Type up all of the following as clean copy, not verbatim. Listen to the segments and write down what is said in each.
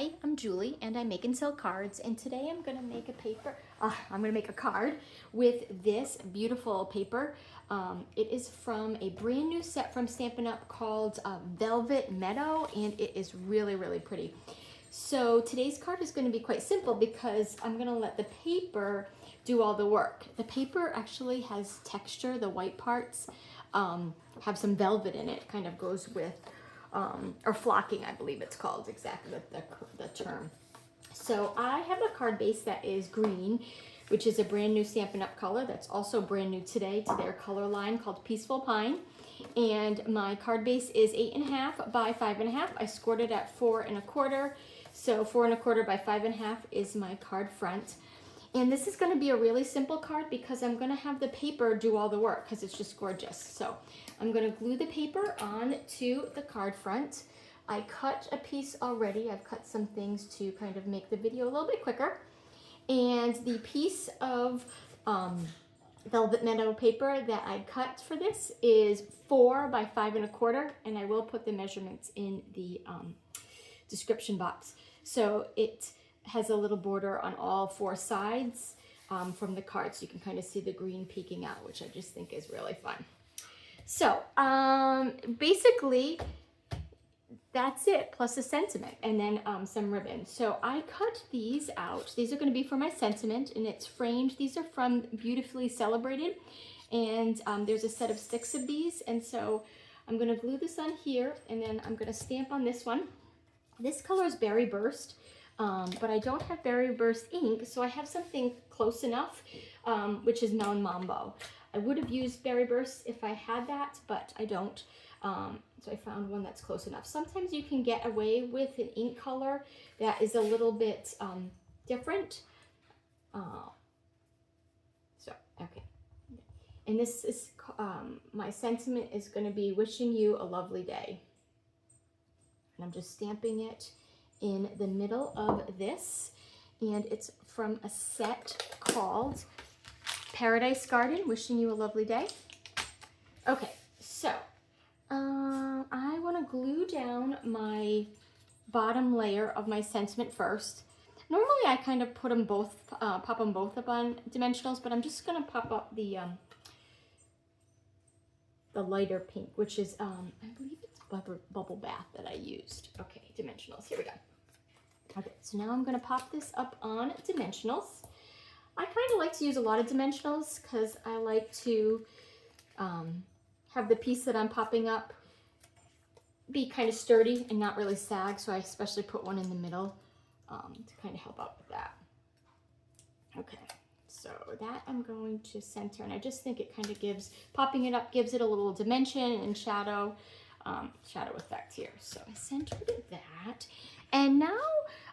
Hi, I'm Julie and I make and sell cards, and today I'm going to make a card with this beautiful paper. It is from a brand new set from Stampin' Up! Called Velvet Meadow, and it is really, really pretty. So today's card is going to be quite simple because I'm going to let the paper do all the work. The paper actually has texture, the white parts have some velvet in it, kind of goes with or flocking, I believe it's called, exactly the term. So I have a card base that is green, which is a brand new Stampin' Up! Color that's also brand new today to their color line called Peaceful Pine. And my card base is 8.5 by 5.5. I scored it at 4 1/4. So 4 1/4 by 5.5 is my card front. And this is going to be a really simple card because I'm going to have the paper do all the work because it's just gorgeous. So I'm going to glue the paper onto the card front. I cut a piece already. I've cut some things to kind of make the video a little bit quicker. And the piece of Velvet Meadow paper that I cut for this is 4 by 5 1/4, and I will put the measurements in the description box. So it has a little border on all 4 sides from the card, so you can kind of see the green peeking out, which I just think is really fun. So basically that's it, plus a sentiment, and then some ribbon. So I cut these out. These are going to be for my sentiment, and it's framed. These are from Beautifully Celebrated, and there's a set of 6 of these, and so I'm going to glue this on here, and then I'm going to stamp on this one. This color is Berry Burst, but I don't have Berry Burst ink, so I have something close enough, which is Melon Mambo. I would have used Berry Burst if I had that, but I don't. So I found one that's close enough. Sometimes you can get away with an ink color that is a little bit different. Okay. And this is, my sentiment is going to be wishing you a lovely day. And I'm just stamping it in the middle of this. And it's from a set called Paradise Garden, wishing you a lovely day. Okay, so I want to glue down my bottom layer of my sentiment first. Normally I kind of put them both, pop them both up on dimensionals, but I'm just going to pop up the lighter pink, which is, I believe it's Bubble Bath that I used. Okay, dimensionals, here we go. Okay, so now I'm going to pop this up on dimensionals. I kind of like to use a lot of dimensionals because I like to have the piece that I'm popping up be kind of sturdy and not really sag, so I especially put one in the middle to kind of help out with that. Okay, so that I'm going to center, and I just think it kind of gives, popping it up gives it a little dimension and shadow effect here. So I centered that, and now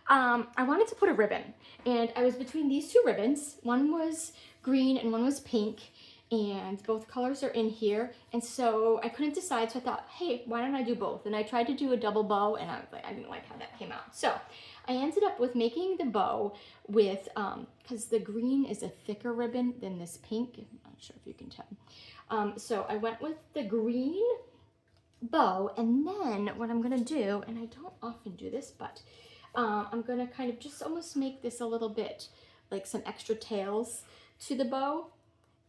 I wanted to put a ribbon, and I was between these 2 ribbons. One was green and one was pink, and both colors are in here, and so I couldn't decide, so I thought, hey, why don't I do both? And I tried to do a double bow, and I didn't like how that came out. So I ended up with making the bow with, because the green is a thicker ribbon than this pink. I'm not sure if you can tell. So I went with the green bow, and then what I'm gonna do, and I don't often do this, but I'm gonna kind of just almost make this a little bit like some extra tails to the bow.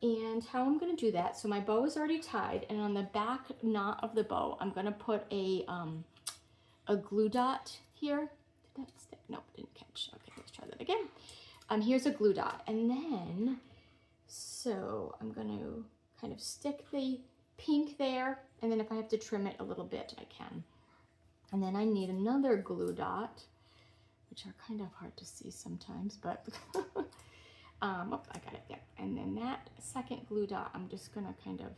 And how I'm going to do that, so my bow is already tied, and on the back knot of the bow I'm going to put a glue dot here. Did that stick? Nope, didn't catch. Okay, let's try that again. Here's a glue dot, and then so I'm going to kind of stick the pink there, and then if I have to trim it a little bit I can. And then I need another glue dot, which are kind of hard to see sometimes, but oh, I got it there. And then that second glue dot, I'm just gonna kind of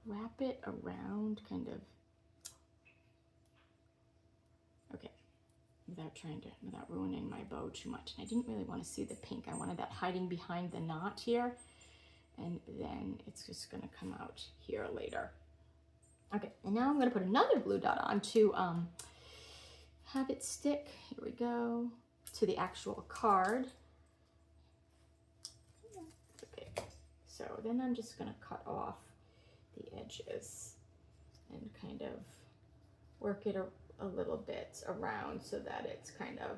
wrap it around, kind of, okay, without ruining my bow too much. And I didn't really want to see the pink. I wanted that hiding behind the knot here, and then it's just gonna come out here later. Okay, and now I'm gonna put another glue dot on to have it stick, here we go, to the actual card. So then I'm just going to cut off the edges and kind of work it a little bit around so that it's kind of,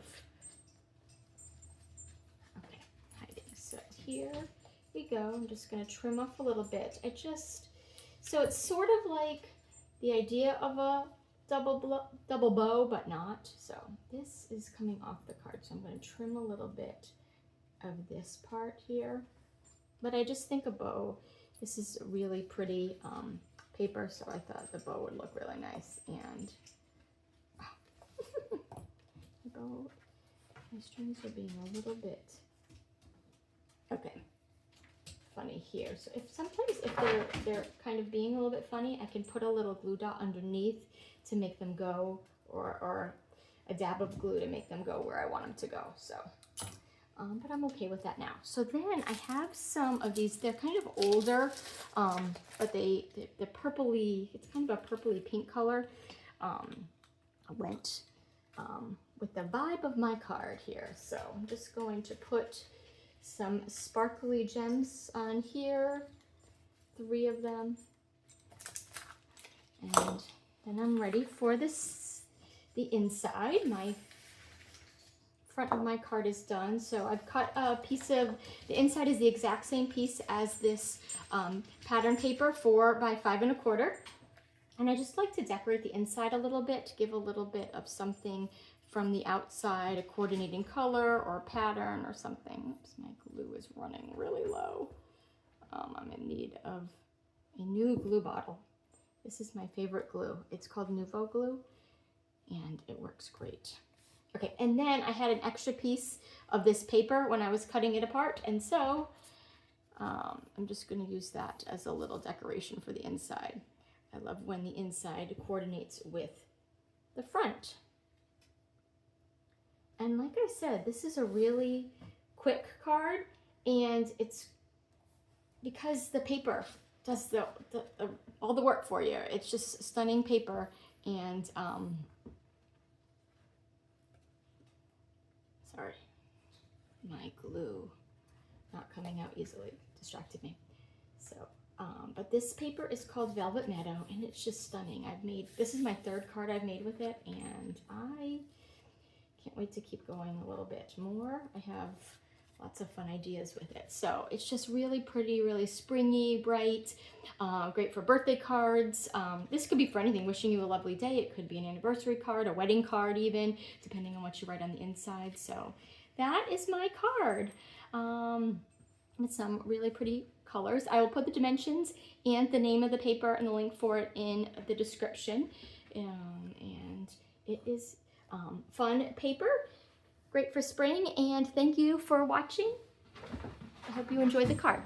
okay, hiding. So here we go. I'm just going to trim off a little bit. So it's sort of like the idea of a double bow, but not. So this is coming off the card. So I'm going to trim a little bit of this part here. But I just think a bow, this is really pretty paper, so I thought the bow would look really nice. And the bow, my strings are being a little bit, okay, funny here. So if they're kind of being a little bit funny, I can put a little glue dot underneath to make them go, or a dab of glue to make them go where I want them to go. So. But I'm okay with that now. So then I have some of these, they're kind of older, but they're purpley, it's kind of a purpley pink color. I went with the vibe of my card here. So I'm just going to put some sparkly gems on here, 3 of them. And then I'm ready for this, the inside. My front of my card is done, so I've cut a piece of, the inside is the exact same piece as this pattern paper, 4 by 5 1/4, and I just like to decorate the inside a little bit to give a little bit of something from the outside, a coordinating color or pattern or something. Oops, my glue is running really low. I'm in need of a new glue bottle. This is my favorite glue. It's called Nouveau glue, and it works great. Okay, and then I had an extra piece of this paper when I was cutting it apart, and so I'm just going to use that as a little decoration for the inside. I love when the inside coordinates with the front. And like I said, this is a really quick card, and it's because the paper does all the work for you. It's just stunning paper, and sorry, my glue not coming out easily distracted me. So, but this paper is called Velvet Meadow, and it's just stunning. This is my 3rd card I've made with it, and I can't wait to keep going a little bit more. I have lots of fun ideas with it. So it's just really pretty, really springy, bright, great for birthday cards. This could be for anything, wishing you a lovely day. It could be an anniversary card, a wedding card even, depending on what you write on the inside. So that is my card with some really pretty colors. I will put the dimensions and the name of the paper and the link for it in the description. And it is fun paper. Great for spring, and thank you for watching. I hope you enjoyed the card.